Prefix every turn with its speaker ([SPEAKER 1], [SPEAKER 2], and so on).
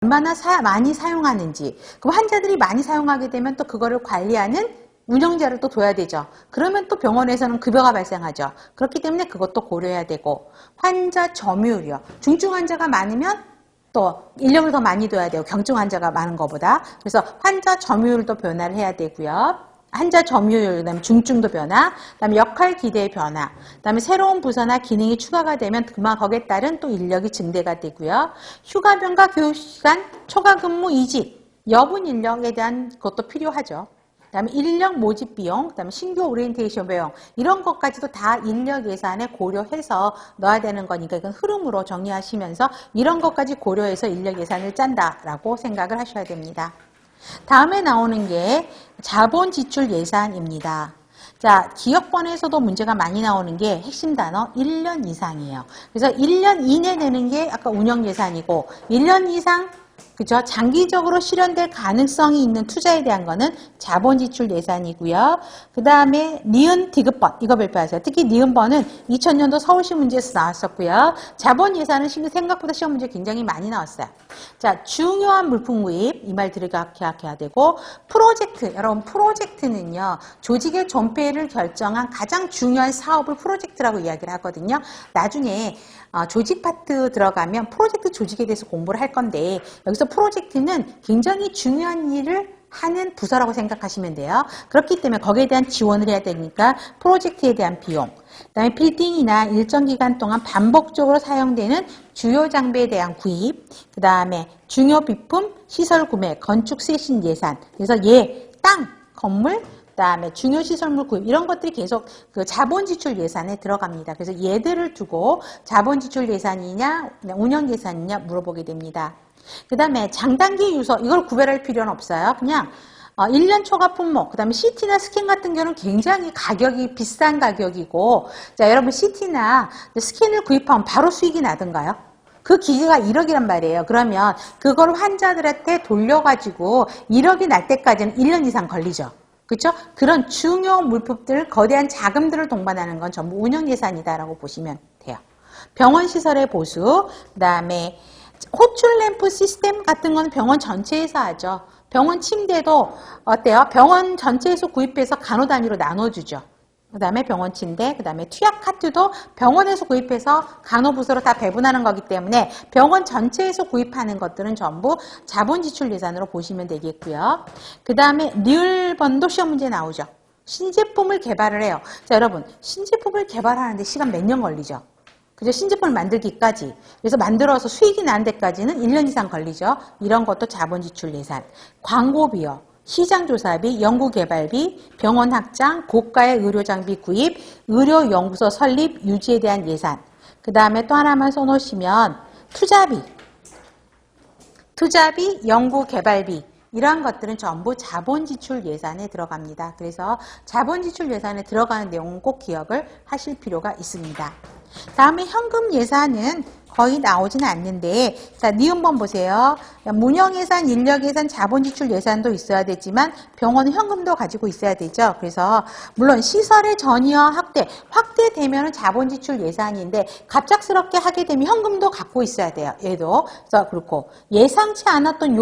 [SPEAKER 1] 얼마나 많이 사용하는지. 그럼 환자들이 많이 사용하게 되면 또 그거를 관리하는 운영자를 또 둬야 되죠. 그러면 또 병원에서는 급여가 발생하죠. 그렇기 때문에 그것도 고려해야 되고, 환자 점유율이요. 중증 환자가 많으면 또 인력을 더 많이 둬야 되고, 경증 환자가 많은 것보다. 그래서 환자 점유율도 변화를 해야 되고요. 환자 점유율, 그다음에 중증도 변화, 그다음에 역할 기대의 변화, 그다음에 새로운 부서나 기능이 추가가 되면 그만 거기에 따른 또 인력이 증대가 되고요. 휴가병가 교육시간, 초과근무 이직, 여분 인력에 대한 것도 필요하죠. 그다음에 인력 모집 비용, 그다음에 신규 오리엔테이션 비용, 이런 것까지도 다 인력 예산에 고려해서 넣어야 되는 거니까 이건 흐름으로 정리하시면서 이런 것까지 고려해서 인력 예산을 짠다라고 생각을 하셔야 됩니다. 다음에 나오는 게 자본 지출 예산입니다. 자, 기업번에서도 문제가 많이 나오는 게 핵심 단어 1년 이상이에요. 그래서 1년 이내 내는 게 아까 운영 예산이고 1년 이상 그죠? 장기적으로 실현될 가능성이 있는 투자에 대한 거는 자본 지출 예산이고요. 그 다음에 니은 디귿번 이거 발표하세요. 특히 니은번은 2000년도 서울시 문제에서 나왔었고요. 자본 예산은 생각보다 시험 문제 굉장히 많이 나왔어요. 자, 중요한 물품 구입 이 말 들어가야 되고 프로젝트 여러분 프로젝트는요 조직의 존폐를 결정한 가장 중요한 사업을 프로젝트라고 이야기를 하거든요. 나중에 조직 파트 들어가면 프로젝트 조직에 대해서 공부를 할 건데 여기서 프로젝트는 굉장히 중요한 일을 하는 부서라고 생각하시면 돼요. 그렇기 때문에 거기에 대한 지원을 해야 되니까 프로젝트에 대한 비용, 그다음에 빌딩이나 일정 기간 동안 반복적으로 사용되는 주요 장비에 대한 구입, 그 다음에 중요 비품, 시설 구매, 건축 쇄신 예산. 그래서 땅, 건물, 그다음에 중요 시설물 구입 이런 것들이 계속 그 자본 지출 예산에 들어갑니다. 그래서 얘들을 두고 자본 지출 예산이냐 운영 예산이냐 물어보게 됩니다. 그 다음에 장단기 유서 이걸 구별할 필요는 없어요. 그냥 1년 초과 품목, 그 다음에 CT나 스캔 같은 경우는 굉장히 가격이 비싼 가격이고 자 여러분 CT나 스캔을 구입하면 바로 수익이 나던가요? 그 기계가 1억이란 말이에요. 그러면 그걸 환자들한테 돌려가지고 1억이 날 때까지는 1년 이상 걸리죠. 그렇죠? 그런 중요 물품들, 거대한 자금들을 동반하는 건 전부 운영 예산이다라고 보시면 돼요. 병원 시설의 보수, 그 다음에 호출 램프 시스템 같은 건 병원 전체에서 하죠. 병원 침대도 어때요? 병원 전체에서 구입해서 간호 단위로 나눠주죠. 그 다음에 병원 침대, 그 다음에 투약 카트도 병원에서 구입해서 간호부서로 다 배분하는 거기 때문에 병원 전체에서 구입하는 것들은 전부 자본 지출 예산으로 보시면 되겠고요. 그 다음에 니을번도 시험 문제 나오죠. 신제품을 개발을 해요. 자, 여러분, 신제품을 개발하는데 시간 몇 년 걸리죠? 그죠? 신제품을 만들기까지. 그래서 만들어서 수익이 나는 데까지는 1년 이상 걸리죠. 이런 것도 자본 지출 예산. 광고비요. 시장조사비, 연구개발비, 병원 확장, 고가의 의료장비 구입, 의료연구소 설립, 유지에 대한 예산. 그 다음에 또 하나만 써놓으시면 투자비, 연구개발비 이러한 것들은 전부 자본지출 예산에 들어갑니다. 그래서 자본지출 예산에 들어가는 내용은 꼭 기억을 하실 필요가 있습니다. 다음에 현금 예산은 거의 나오지는 않는데 자 니은번 보세요. 운영예산, 인력예산, 자본지출 예산도 있어야 되지만 병원은 현금도 가지고 있어야 되죠. 그래서 물론 시설의 전이와 확대되면 자본지출 예산인데 갑작스럽게 하게 되면 현금도 갖고 있어야 돼요. 얘도 그래서 그렇고 예상치 않았던